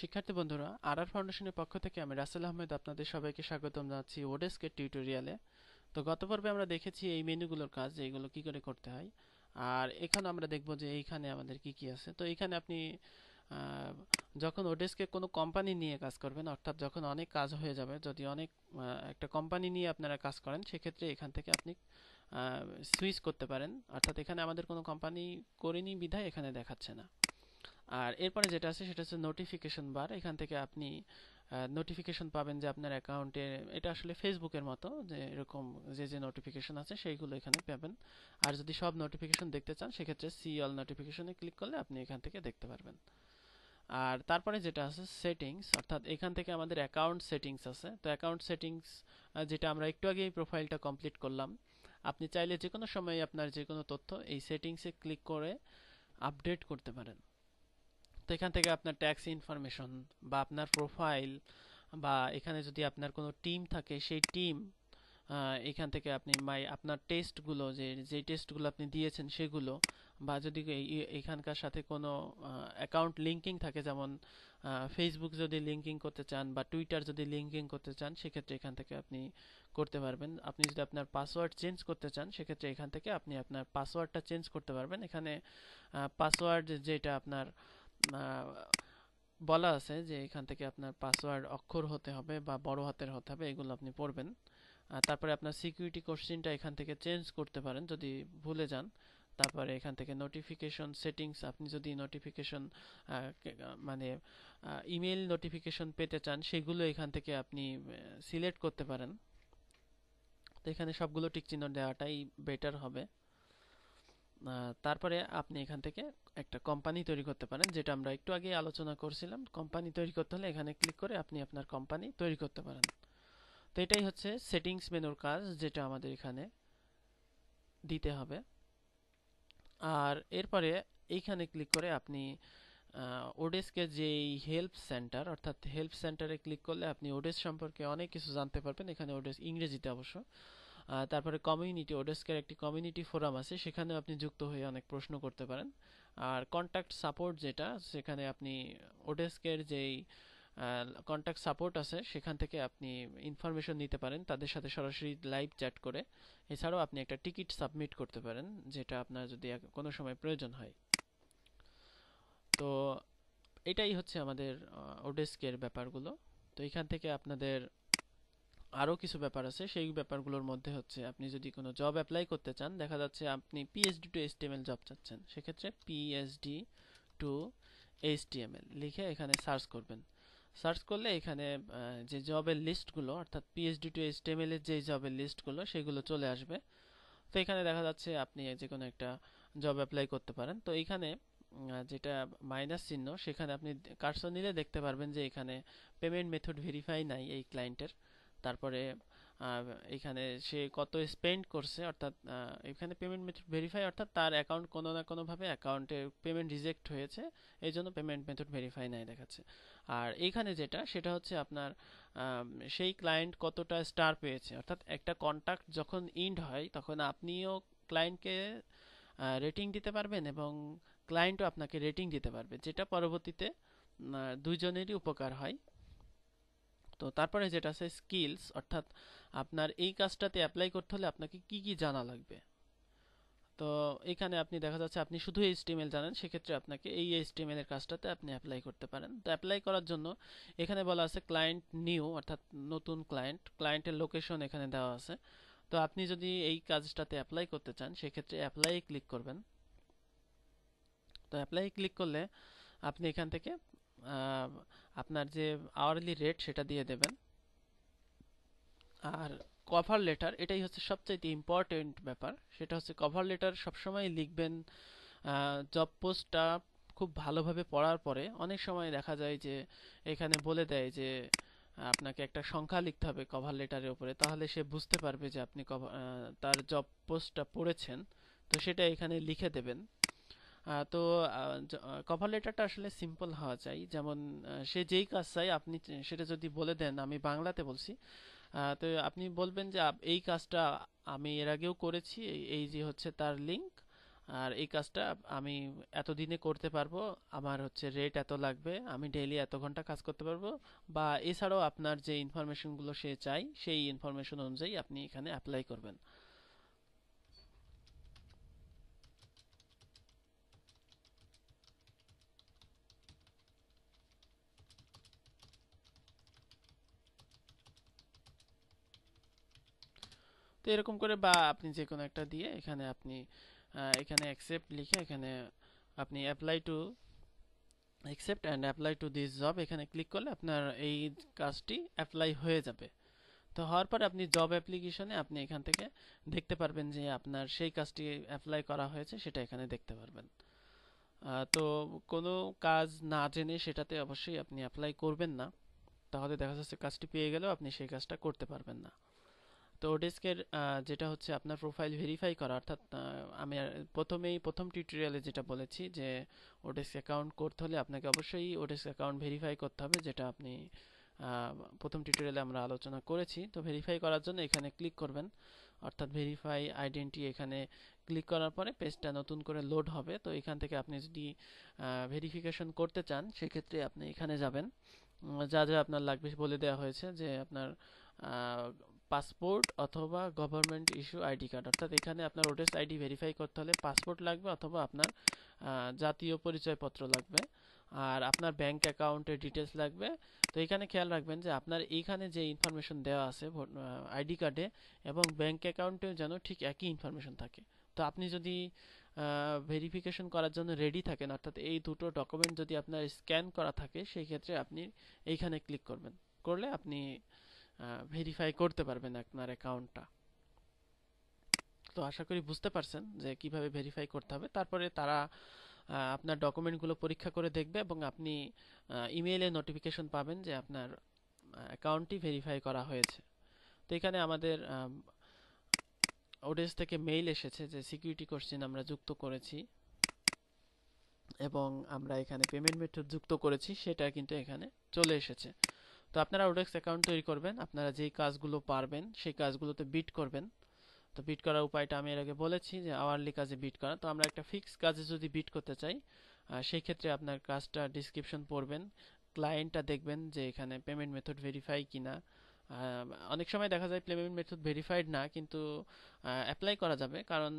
শিক্ষার্থী বন্ধুরা, আর ফাউন্ডেশনের পক্ষ থেকে আমি রাসেল আহমেদ আপনাদের সবাইকে স্বাগতম জানাচ্ছি ওডেস্কের টিউটোরিয়ালে। তো গত পর্বে আমরা দেখেছি এই মেনুগুলোর কাজ, এইগুলো কি করে করতে হয়। আর এখানে আমরা দেখব যে এইখানে আমাদের কি কি আছে। তো এইখানে আপনি আহ, যখন ওডেস্কে কোনো কোম্পানি নিয়ে কাজ করবেন, অর্থাৎ যখন অনেক কাজ হয়ে যাবে, যদি অনেক একটা কোম্পানি নিয়ে আপনারা কাজ করেন, সেক্ষেত্রে এখান থেকে আপনি সুইচ করতে পারেন। অর্থাৎ এখানে আমাদের কোনো কোম্পানি করিনি বিধায় এখানে দেখাচ্ছে না। আর এরপরে যেটা আছে সেটা হচ্ছে নোটিফিকেশন বার। এখান থেকে আপনি নোটিফিকেশন পাবেন যে আপনার অ্যাকাউন্টে, এটা আসলে ফেসবুকের মতো, যে এরকম যে যে নোটিফিকেশন আছে সেইগুলো এখানে পাবেন। আর যদি সব নোটিফিকেশন দেখতে চান সেক্ষেত্রে সি অল নোটিফিকেশনে ক্লিক করলে আপনি এখান থেকে দেখতে পারবেন। আর তারপরে যেটা আছে সেটিংস, অর্থাৎ এখান থেকে আমাদের অ্যাকাউন্ট সেটিংস আছে। তো অ্যাকাউন্ট সেটিংস যেটা আমরা একটু আগে এই প্রোফাইলটা কমপ্লিট করলাম, আপনি চাইলে যে কোনো সময় আপনার যে কোনো তথ্য এই সেটিংসে ক্লিক করে আপডেট করতে পারেন। তো এখান থেকে আপনার ট্যাক্স ইনফরমেশন বা আপনার প্রোফাইল, বা এখানে যদি আপনার কোনো টিম থাকে সেই টিম, এখান থেকে আপনি আপনার টেস্টগুলো, যে যে টেস্টগুলো আপনি দিয়েছেন সেগুলো, বা যদি এখানকার সাথে কোনো অ্যাকাউন্ট লিঙ্কিং থাকে, যেমন ফেসবুক যদি লিঙ্কিং করতে চান বা টুইটার যদি লিঙ্কিং করতে চান, সেক্ষেত্রে এখান থেকে আপনি করতে পারবেন। আপনি যদি আপনার পাসওয়ার্ড চেঞ্জ করতে চান সেক্ষেত্রে এখান থেকে আপনি আপনার পাসওয়ার্ডটা চেঞ্জ করতে পারবেন। এখানে পাসওয়ার্ড যেটা আপনার বলা আছে যে এখান থেকে আপনার পাসওয়ার্ড অক্ষর হতে হবে বা বড় হাতের হতে হবে, এগুলো আপনি পড়বেন। তারপরে আপনার সিকিউরিটি কোশ্চেনটা এখান থেকে চেঞ্জ করতে পারেন যদি ভুলে যান। তারপরে এখান থেকে নোটিফিকেশন সেটিংস, আপনি যদি নোটিফিকেশন মানে ইমেল নোটিফিকেশন পেতে চান সেগুলো এখান থেকে আপনি সিলেক্ট করতে পারেন। তো এখানে সবগুলো টিক চিহ্ন দেওয়াটাই বেটার হবে। তারপরে আপনি এখান থেকে একটা কোম্পানি তৈরি করতে পারেন, যেটা আমরা একটু আগে আলোচনা করছিলাম। কোম্পানি তৈরি করতে হলে এখানে ক্লিক করে আপনি আপনার কোম্পানি তৈরি করতে পারেন। তো এটাই হচ্ছে সেটিংস মেনুর কাজ, যেটা আমাদের এখানে দিতে হবে। আর এরপরে এইখানে ক্লিক করে আপনি ওডেস্কের যেই হেল্প সেন্টার, অর্থাৎ হেল্প সেন্টারে ক্লিক করলে আপনি ওডেস সম্পর্কে অনেক কিছু জানতে পারবেন। এখানে ওডেস ইংরেজিতে অবশ্য। তারপরে কমিউনিটি, ওডেস্কের একটি কমিউনিটি ফোরাম আছে, সেখানেও আপনি যুক্ত হয়ে অনেক প্রশ্ন করতে পারেন। আর কন্ট্যাক্ট সাপোর্ট যেটা, সেখানে আপনি ওডেস্কের যেই কন্ট্যাক্ট সাপোর্ট আছে সেখান থেকে আপনি ইনফরমেশন নিতে পারেন তাদের সাথে সরাসরি লাইভ চ্যাট করে। এছাড়াও আপনি একটা টিকিট সাবমিট করতে পারেন, যেটা আপনার যদি কোনো সময় প্রয়োজন হয়। তো এটাই হচ্ছে আমাদের ওডেস্কের ব্যাপারগুলো। তো এখান থেকে আপনাদের আরও কিছু ব্যাপার আছে, সেই ব্যাপারগুলোর মধ্যে হচ্ছে আপনি যদি কোনো জব অ্যাপ্লাই করতে চান, দেখা যাচ্ছে আপনি পিএইচডি টু এইচটিএমএল জব চাচ্ছেন, সেক্ষেত্রে পিএইচডি টু এইচটিএমএল লিখে এখানে সার্চ করবেন। সার্চ করলে এখানে যে জবের লিস্টগুলো, অর্থাৎ পিএইচডি টু এইচটিএমএল এর যে জবের লিস্টগুলো সেগুলো চলে আসবে। তো এখানে দেখা যাচ্ছে আপনি যে কোনো একটা জব অ্যাপ্লাই করতে পারেন। তো এইখানে যেটা মাইনাস চিহ্ন, সেখানে আপনি কার্সর নিলে দেখতে পারবেন যে এখানে পেমেন্ট মেথড ভেরিফাই নাই এই ক্লায়েন্টের। তারপরে এখানে সে কত স্পেন্ড করছে, অর্থাৎ এখানে পেমেন্ট মেথড ভেরিফাই, অর্থাৎ তার অ্যাকাউন্ট কোনো না কোনোভাবে অ্যাকাউন্টে পেমেন্ট রিজেক্ট হয়েছে, এই জন্য পেমেন্ট মেথড ভেরিফাই নাই দেখাচ্ছে। আর এইখানে যেটা, সেটা হচ্ছে আপনার সেই ক্লায়েন্ট কতটা স্টার পেয়েছে, অর্থাৎ একটা কন্ট্যাক্ট যখন ইন্ড হয় তখন আপনিও ক্লায়েন্টকে রেটিং দিতে পারবেন এবং ক্লায়েন্টও আপনাকে রেটিং দিতে পারবে, যেটা পরবর্তীতে দুইজনেরই উপকার হয়। তো তারপরে যেটা আছে স্কিলস, অর্থাৎ আপনার এই কাজটাতে অ্যাপ্লাই করতে হলে আপনাকে কি কি জানা লাগবে। তো এখানে আপনি দেখা যাচ্ছে আপনি শুধু এইচটিএমএল জানেন, সেক্ষেত্রে আপনাকে এই এইচটিএমএল এর কাজটাতে আপনি অ্যাপ্লাই করতে পারেন। তো অ্যাপ্লাই করার জন্য এখানে বলা আছে ক্লায়েন্ট নিউ, অর্থাৎ নতুন ক্লায়েন্ট, ক্লায়েন্টের লোকেশন এখানে দেওয়া আছে। তো আপনি যদি এই কাজটাতে অ্যাপ্লাই করতে চান সেক্ষেত্রে অ্যাপ্লাই ক্লিক করবেন। তো অ্যাপ্লাই ক্লিক করলে আপনি এখান থেকে আহ, আপনার যে আওয়ারলি রেট সেটা দিয়ে দেবেন। আর কভার লেটার, এটাই হচ্ছে সবচাইতে ইম্পর্টেন্ট ব্যাপার, সেটা হচ্ছে কভার লেটার সবসময় লিখবেন। জব পোস্টটা খুব ভালোভাবে পড়ার পরে অনেক সময় দেখা যায় যে এখানে বলে দেয় যে আপনাকে একটা সংখ্যা লিখতে হবে কভার লেটারের উপরে, তাহলে সে বুঝতে পারবে যে আপনি তার জব পোস্টটা পড়েছেন। তো সেটা এখানে লিখে দেবেন। তো কভার লেটারটা আসলে সিম্পল হওয়া চাই, যেমন সে যেই কাজ চাই আপনি সেটা যদি বলে দেন, আমি বাংলাতে বলছি। তো আপনি বলবেন যে এই কাজটা আমি এর আগেও করেছি, এই এই যে হচ্ছে তার লিঙ্ক, আর এই কাজটা আমি এতদিনে করতে পারবো, আমার হচ্ছে রেট এত লাগবে, আমি ডেইলি এত ঘন্টা কাজ করতে পারবো, বা এছাড়াও আপনার যে ইনফরমেশনগুলো সে চাই সেই ইনফরমেশন অনুযায়ী আপনি এখানে অ্যাপ্লাই করবেন। তো এরকম করে বা আপনি যে কোনো একটা দিয়ে এখানে আপনি এখানে অ্যাকসেপ্ট লিখে এখানে আপনি apply to accept and apply to this job এখানে ক্লিক করলে আপনার এই কাজটি অ্যাপ্লাই হয়ে যাবে। তো হওয়ার পরে আপনি জব অ্যাপ্লিকেশনে আপনি এখান থেকে দেখতে পারবেন যে আপনার সেই কাজটি অ্যাপ্লাই করা হয়েছে, সেটা এখানে দেখতে পারবেন। তো কোনো কাজ না জেনে সেটাতে অবশ্যই আপনি অ্যাপ্লাই করবেন না, তাহলে দেখা যাচ্ছে কাজটি পেয়ে গেলেও আপনি সেই কাজটা করতে পারবেন না। তো ওডেস্কের যেটা হচ্ছে আপনার প্রোফাইল ভেরিফাই করা, অর্থাৎ আমি প্রথম টিউটোরিয়ালে যেটা বলেছি যে ওডেস্ক অ্যাকাউন্ট করতে হলে আপনাকে অবশ্যই ওডেস্ক অ্যাকাউন্ট ভেরিফাই করতে হবে, যেটা আপনি প্রথম টিউটোরিয়ালে আমরা আলোচনা করেছি। তো ভেরিফাই করার জন্য এখানে ক্লিক করবেন, অর্থাৎ ভেরিফাই আইডেন্টি এখানে ক্লিক করার পরে পেজটা নতুন করে লোড হবে। তো এখান থেকে আপনি যদি ভেরিফিকেশন করতে চান সেক্ষেত্রে আপনি এখানে যাবেন। যা যা আপনার লাগবে বলে দেওয়া হয়েছে, যে আপনার পাসপোর্ট অথবা গভর্নমেন্ট ইস্যু আইডি কার্ড, অর্থাৎ এখানে আপনার ওডেস্ক আইডি ভেরিফাই করতে হলে পাসপোর্ট লাগবে অথবা আপনার জাতীয় পরিচয়পত্র লাগবে, আর আপনার ব্যাংক অ্যাকাউন্টের ডিটেলস লাগবে। তো এখানে খেয়াল রাখবেন যে আপনার এইখানে যে ইনফরমেশন দেওয়া আছে আইডি কার্ডে এবং ব্যাংক অ্যাকাউন্টেও যেন ঠিক একই ইনফরমেশন থাকে। তো আপনি যদি ভেরিফিকেশন করার জন্য রেডি থাকেন, অর্থাৎ এই দুটো ডকুমেন্ট যদি আপনার স্ক্যান করা থাকে, সেই ক্ষেত্রে আপনি এইখানে ক্লিক করবেন, করলে আপনি ভেরিফাই করতে পারবেন আপনার অ্যাকাউন্টটা। তো আশা করি বুঝতে পারছেন যে কিভাবে ভেরিফাই করতে হবে। তারপরে তারা আপনার ডকুমেন্টগুলো পরীক্ষা করে দেখবে এবং আপনি ইমেইলে নোটিফিকেশন পাবেন যে আপনার অ্যাকাউন্টটি ভেরিফাই করা হয়েছে। তো এখানে আমাদের ওডেস থেকে মেইল এসেছে যে সিকিউরিটি কোশ্চেন আমরা যুক্ত করেছি এবং আমরা এখানে পেমেন্ট মেথড যুক্ত করেছি, সেটা কিন্তু এখানে চলে এসেছে। তো আপনারা ওডেক্স অ্যাকাউন্ট তৈরি করবেন, আপনারা যেই কাজগুলো পারবেন সেই কাজগুলোতে বিট করবেন। তো বিট করার উপায়টা আমি এর আগে বলেছি যে আওয়ারলি কাজে বিট করা। তো আমরা একটা ফিক্স কাজে যদি বিট করতে চাই, সেই ক্ষেত্রে আপনার কাজটা ডিসক্রিপশন পড়বেন, ক্লায়েন্টটা দেখবেন যে এখানে পেমেন্ট মেথড ভেরিফাই কিনা। অনেক সময় দেখা যায় পেমেন্ট মেথড ভেরিফাইড না, কিন্তু অ্যাপ্লাই করা যাবে, কারণ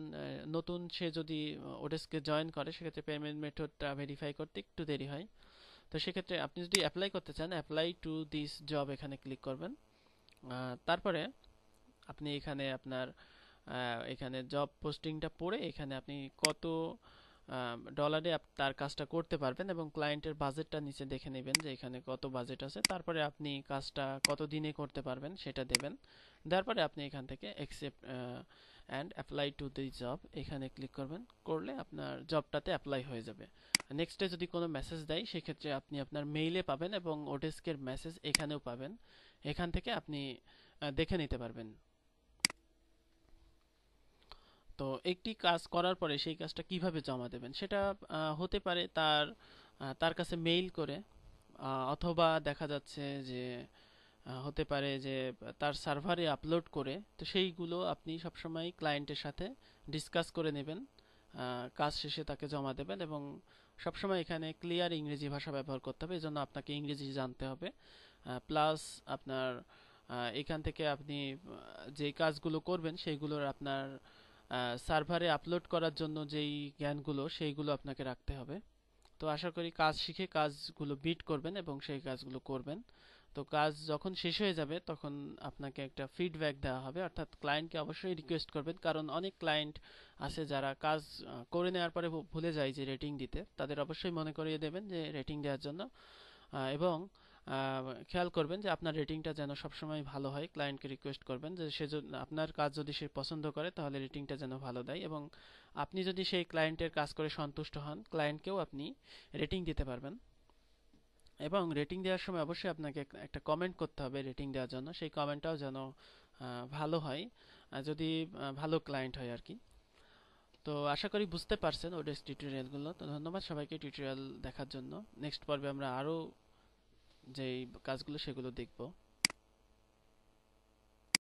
নতুন সে যদি ওডেস্কে জয়েন করে সেক্ষেত্রে পেমেন্ট মেথডটা ভেরিফাই করতে একটু দেরি হয়। তো সেক্ষেত্রে আপনি যদি অ্যাপ্লাই করতে চান, অ্যাপ্লাই টু দিস জব এখানে ক্লিক করবেন। তারপরে আপনি এখানে আপনার এখানে জব পোস্টিংটা পড়ে এখানে আপনি কত ডলারে তার কাজটা করতে পারবেন এবং ক্লায়েন্টের বাজেটটা নিচে দেখে নেবেন যে এখানে কত বাজেট আছে। তারপরে আপনি কাজটা কত দিনে করতে পারবেন সেটা দেবেন। দেওয়ার পরে আপনি এখান থেকে accept and apply to the job এখানে ক্লিক করবেন, করলে আপনার জবটাতে অ্যাপ্লাই হয়ে যাবে। নেক্সটে যদি কোনো মেসেজ দেয় সেক্ষেত্রে আপনি আপনার মেইলে পাবেন এবং ওডেস্কের মেসেজ এখানেও পাবেন, এখান থেকে আপনি দেখে নিতে পারবেন। তো একটি কাজ করার পরে সেই কাজটা কিভাবে জমা দেবেন সেটা হতে পারে তার কাছে মেইল করে, অথবা দেখা যাচ্ছে যে হতে পারে যে তার সার্ভারে আপলোড করে। তো সেইগুলো আপনি সবসময় ক্লায়েন্টের সাথে ডিসকাস করে নেবেন, কাজ শেষে তাকে জমা দেবেন এবং সবসময় এখানে ক্লিয়ার ইংরেজি ভাষা ব্যবহার করতে হবে, এজন্য আপনাকে ইংরেজি জানতে হবে। প্লাস আপনার এখান থেকে আপনি যেই কাজগুলো করবেন সেইগুলোর আপনার সার্ভারে আপলোড করার জন্য যেই জ্ঞানগুলো সেইগুলো আপনাকে রাখতে হবে। তো আশা করি কাজ শিখে কাজগুলো বিট করবেন এবং সেই কাজগুলো করবেন। তো কাজ যখন শেষ হয়ে যাবে তখন আপনাকে একটা ফিডব্যাক দেওয়া হবে, অর্থাৎ ক্লায়েন্টকে অবশ্যই রিকোয়েস্ট করবেন, কারণ অনেক ক্লায়েন্ট আছে যারা কাজ করে নেওয়ার পরে ভুলে যায় যে রেটিং দিতে। তাদের অবশ্যই মনে করিয়ে দেবেন যে রেটিং দেওয়ার জন্য, এবং খেয়াল করবেন যে আপনার রেটিংটা যেন সবসময় ভালো হয়। ক্লায়েন্টকে রিকোয়েস্ট করবেন যে সে আপনার কাজ যদি সে পছন্দ করে তাহলে রেটিংটা যেন ভালো দেয়, এবং আপনি যদি সেই ক্লায়েন্টের কাজ করে সন্তুষ্ট হন, ক্লায়েন্টকেও আপনি রেটিং দিতে পারবেন। এবং রেটিং দেওয়ার সময় অবশ্যই আপনাকে একটা কমেন্ট করতে হবে রেটিং দেওয়ার জন্য, সেই কমেন্টটাও যেন ভালো হয়, যদি ভালো ক্লায়েন্ট হয় আর কি। তো আশা করি বুঝতে পারছেন ওডেস্ক টিউটোরিয়ালগুলো। তো ধন্যবাদ সবাইকে টিউটোরিয়াল দেখার জন্য। নেক্সট পর্বে আমরা আরও যেই কাজগুলো সেগুলো দেখব।